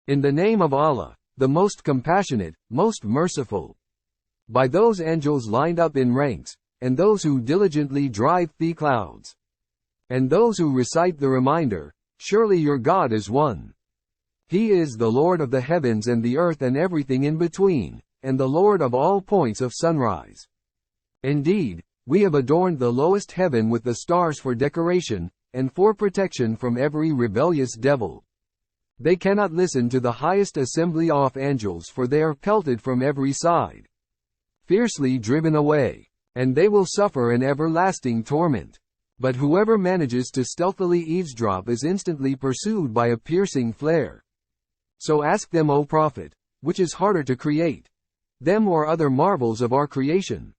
In the name of Allah, the most compassionate, most merciful. By those angels lined up in ranks, and those who diligently drive the clouds, and those who recite the reminder, surely your God is one. He is the Lord of the heavens and the earth and everything in between, and the Lord of all points of sunrise. Indeed, we have adorned the lowest heaven with the stars for decoration, and for protection from every rebellious devil. They cannot listen to the highest assembly of angels, for they are pelted from every side, fiercely driven away, and they will suffer an everlasting torment. But whoever manages to stealthily eavesdrop is instantly pursued by a piercing flare. So ask them, O Prophet, which is harder to create, them or other marvels of our creation?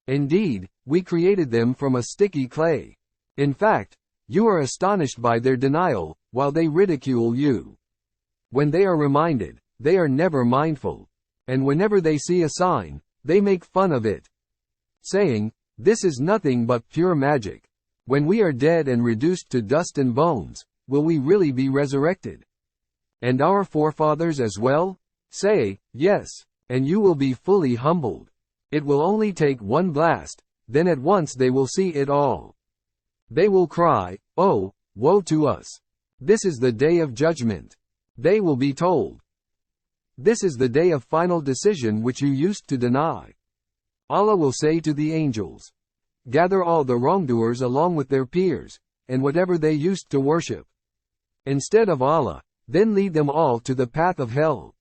Indeed, we created them from a sticky clay. In fact, you are astonished by their denial, while they ridicule you. When they are reminded, they are never mindful. And whenever they see a sign, they make fun of it, saying, "This is nothing but pure magic. When we are dead and reduced to dust and bones, will we really be resurrected? And our forefathers as well?" Say, "Yes, and you will be fully humbled." It will only take one blast, then at once they will see it all. They will cry, "Oh, woe to us! This is the day of judgment." They will be told, "This is the day of final decision which you used to deny." Allah will say to the angels, "Gather all the wrongdoers along with their peers, and whatever they used to worship, instead of Allah, then lead them all to the path of hell,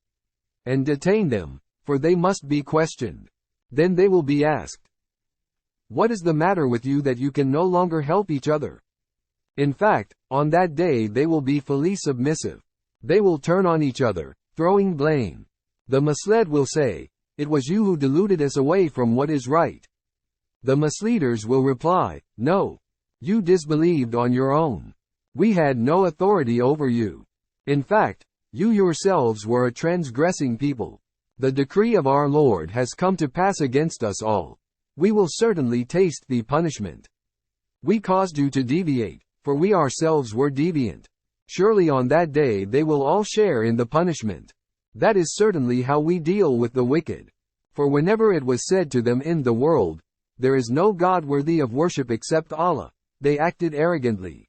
and detain them, for they must be questioned. Then they will be asked, 'What is the matter with you that you can no longer help each other?' In fact, on that day they will be fully submissive. They will turn on each other, throwing blame. The misled will say, 'It was you who deluded us away from what is right.' The misleaders will reply, 'No. You disbelieved on your own. We had no authority over you. In fact, you yourselves were a transgressing people. The decree of our Lord has come to pass against us all. We will certainly taste the punishment. We caused you to deviate, for we ourselves were deviant. Surely on that day they will all share in the punishment. That is certainly how we deal with the wicked. For whenever it was said to them in the world, 'There is no God worthy of worship except Allah,' they acted arrogantly,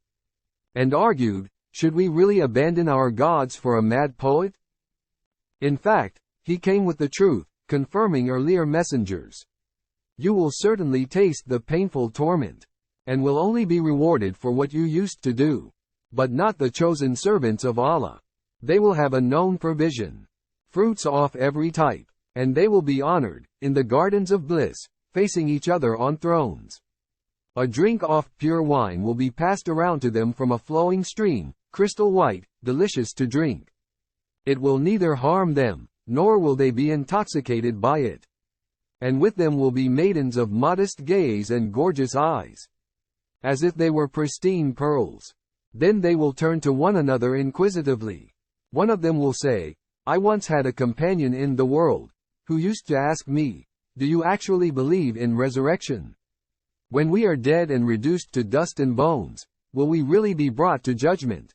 and argued, 'Should we really abandon our gods for a mad poet?' In fact, he came with the truth, confirming earlier messengers. You will certainly taste the painful torment, and will only be rewarded for what you used to do. But not the chosen servants of Allah. They will have a known provision, fruits of every type, and they will be honored, in the gardens of bliss, facing each other on thrones. A drink of pure wine will be passed around to them from a flowing stream, crystal white, delicious to drink. It will neither harm them, nor will they be intoxicated by it. And with them will be maidens of modest gaze and gorgeous eyes, as if they were pristine pearls. Then they will turn to one another inquisitively. One of them will say, "I once had a companion in the world, who used to ask me, 'Do you actually believe in resurrection? When we are dead and reduced to dust and bones, will we really be brought to judgment?'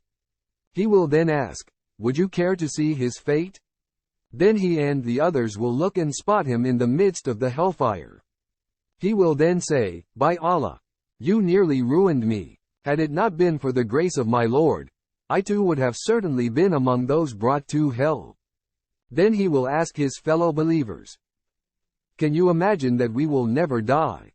He will then ask, 'Would you care to see his fate?' Then he and the others will look and spot him in the midst of the hellfire. He will then say, 'By Allah, you nearly ruined me. Had it not been for the grace of my Lord, I too would have certainly been among those brought to hell.' Then he will ask his fellow believers, 'Can you imagine that we will never die,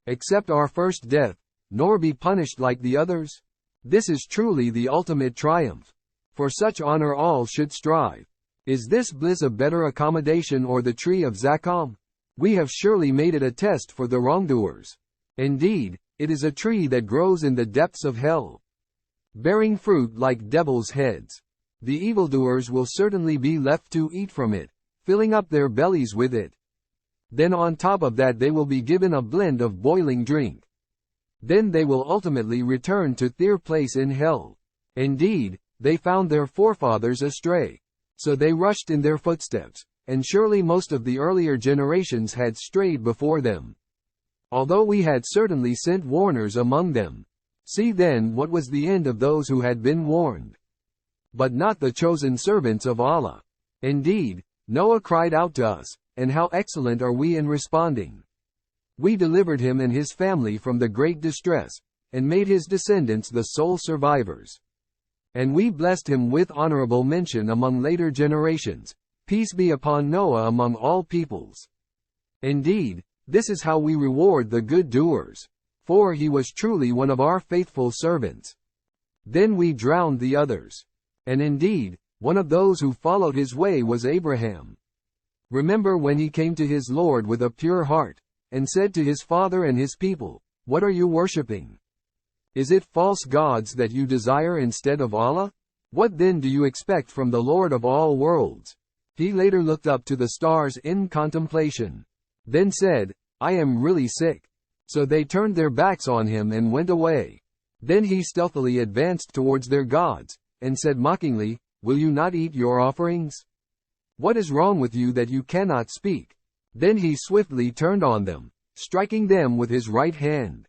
except our first death, nor be punished like the others? This is truly the ultimate triumph. For such honor all should strive. Is this bliss a better accommodation or the tree of Zaqqum? We have surely made it a test for the wrongdoers. Indeed, it is a tree that grows in the depths of hell, bearing fruit like devil's heads. The evildoers will certainly be left to eat from it, filling up their bellies with it. Then on top of that they will be given a blend of boiling drink. Then they will ultimately return to their place in hell. Indeed, they found their forefathers astray, so they rushed in their footsteps, and surely most of the earlier generations had strayed before them, although we had certainly sent warners among them. See then what was the end of those who had been warned. but not the chosen servants of Allah. Indeed, Noah cried out to us, and how excellent are we in responding. We delivered him and his family from the great distress, and made his descendants the sole survivors. And we blessed him with honorable mention among later generations, peace be upon Noah among all peoples. Indeed, this is how we reward the good doers. For he was truly one of our faithful servants. Then we drowned the others. And indeed, one of those who followed his way was Abraham. Remember when he came to his Lord with a pure heart, and said to his father and his people, "What are you worshipping? Is it false gods that you desire instead of Allah? What then do you expect from the Lord of all worlds?" He later looked up to the stars in contemplation. Then said, "I am really sick." So they turned their backs on him and went away. Then he stealthily advanced towards their gods, and said mockingly, "Will you not eat your offerings? What is wrong with you that you cannot speak?" Then he swiftly turned on them, striking them with his right hand.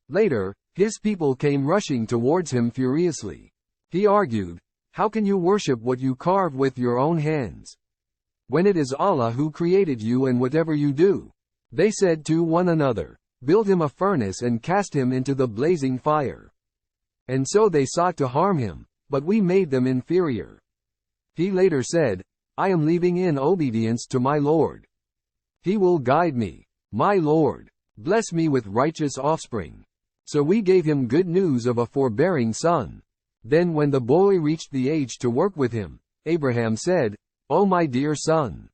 Later, his people came rushing towards him furiously. He argued, "How can you worship what you carved with your own hands, when it is Allah who created you and whatever you do?" They said to one another, "Build him a furnace and cast him into the blazing fire." And so they sought to harm him, but we made them inferior. He later said, "I am leaving in obedience to my Lord. He will guide me. My Lord, bless me with righteous offspring." So we gave him good news of a forbearing son. Then when the boy reached the age to work with him, Abraham said, "O my dear son,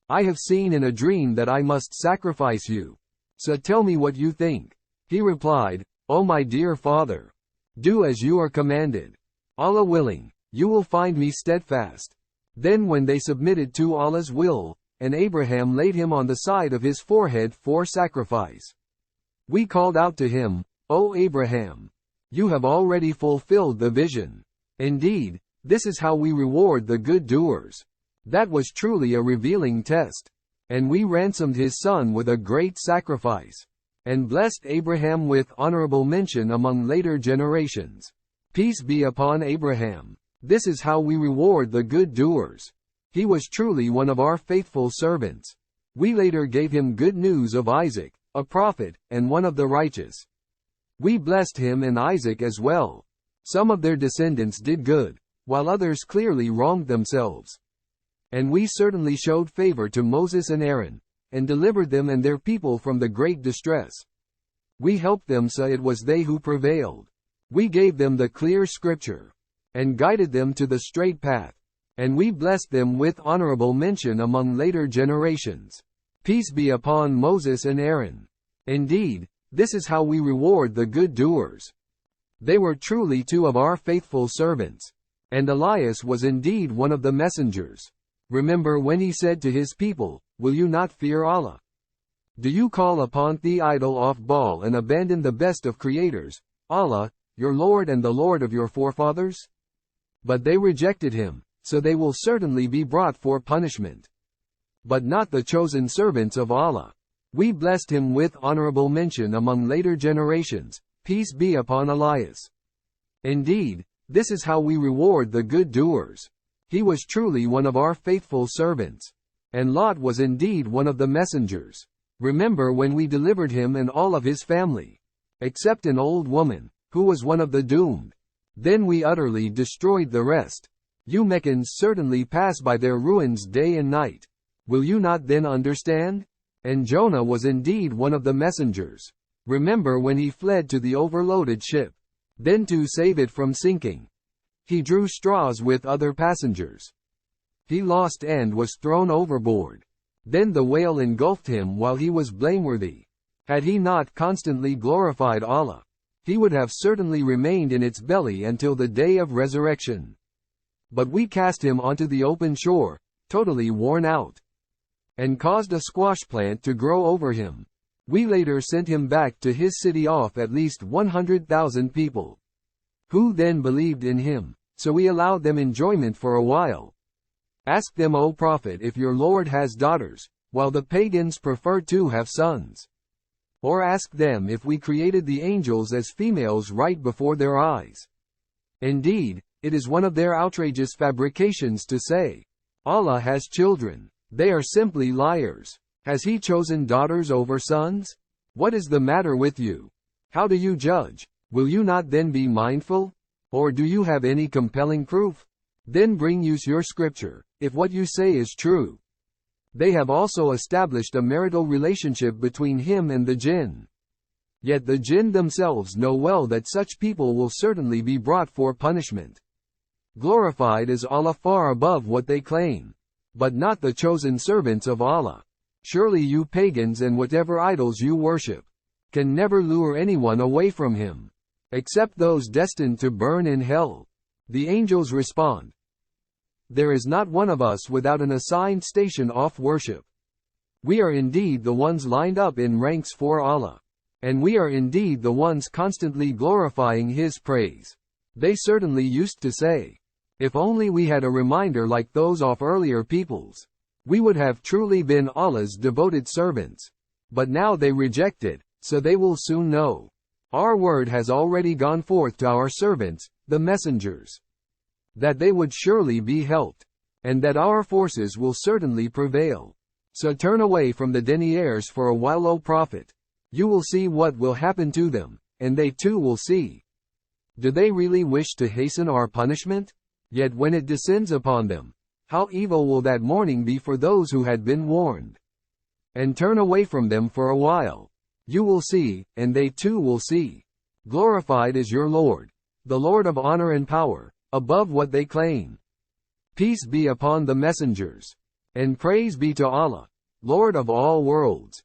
I have seen in a dream that I must sacrifice you. So tell me what you think." He replied, "O my dear father, do as you are commanded. Allah willing, you will find me steadfast." Then when they submitted to Allah's will, and Abraham laid him on the side of his forehead for sacrifice, we called out to him, "O Abraham, you have already fulfilled the vision. Indeed, this is how we reward the good doers." That was truly a revealing test. And we ransomed his son with a great sacrifice, and blessed Abraham with honorable mention among later generations. Peace be upon Abraham. This is how we reward the good doers. He was truly one of our faithful servants. We later gave him good news of Isaac, a prophet, and one of the righteous. We blessed him and Isaac as well. Some of their descendants did good, while others clearly wronged themselves. And we certainly showed favor to Moses and Aaron, and delivered them and their people from the great distress. We helped them so it was they who prevailed. We gave them the clear scripture, and guided them to the straight path. And we blessed them with honorable mention among later generations. Peace be upon Moses and Aaron. Indeed, this is how we reward the good doers. They were truly two of our faithful servants. And Elias was indeed one of the messengers. Remember when he said to his people, "Will you not fear Allah? Do you call upon the idol of Baal and abandon the best of creators, Allah, your Lord and the Lord of your forefathers?" But they rejected him, so they will certainly be brought for punishment. But not the chosen servants of Allah. We blessed him with honorable mention among later generations, peace be upon Elias. Indeed, this is how we reward the good doers. He was truly one of our faithful servants. And Lot was indeed one of the messengers. Remember when we delivered him and all of his family, except an old woman, who was one of the doomed. Then we utterly destroyed the rest. You Meccans certainly pass by their ruins day and night. Will you not then understand? And Jonah was indeed one of the messengers. Remember when he fled to the overloaded ship. Then to save it from sinking, he drew straws with other passengers. He lost and was thrown overboard. Then the whale engulfed him while he was blameworthy. Had he not constantly glorified Allah, he would have certainly remained in its belly until the day of resurrection. But we cast him onto the open shore, totally worn out, and caused a squash plant to grow over him. We later sent him back to his city off at least 100,000 people, who then believed in him, so we allowed them enjoyment for a while. Ask them, O Prophet, if your Lord has daughters, while the pagans prefer to have sons. Or ask them if we created the angels as females right before their eyes. Indeed, It is one of their outrageous fabrications to say, Allah has children. They are simply liars. Has He chosen daughters over sons? What is the matter with you? How do you judge? Will you not then be mindful? Or do you have any compelling proof? Then bring use your scripture, if what you say is true. They have also established a marital relationship between him and the jinn. Yet the jinn themselves know well that such people will certainly be brought for punishment. Glorified is Allah far above what they claim, but not the chosen servants of Allah. Surely you pagans and whatever idols you worship can never lure anyone away from Him, except those destined to burn in hell. The angels respond, there is not one of us without an assigned station of worship. We are indeed the ones lined up in ranks for Allah, and we are indeed the ones constantly glorifying His praise. They certainly used to say, if only we had a reminder like those of earlier peoples, we would have truly been Allah's devoted servants. But now they reject it, so they will soon know. Our word has already gone forth to our servants, the messengers, that they would surely be helped, and that our forces will certainly prevail. So turn away from the deniers for a while, O Prophet. You will see what will happen to them, and they too will see. Do they really wish to hasten our punishment? Yet when it descends upon them, how evil will that morning be for those who had been warned? And turn away from them for a while. You will see, and they too will see. Glorified is your Lord, the Lord of honor and power, above what they claim. Peace be upon the messengers, and praise be to Allah, Lord of all worlds.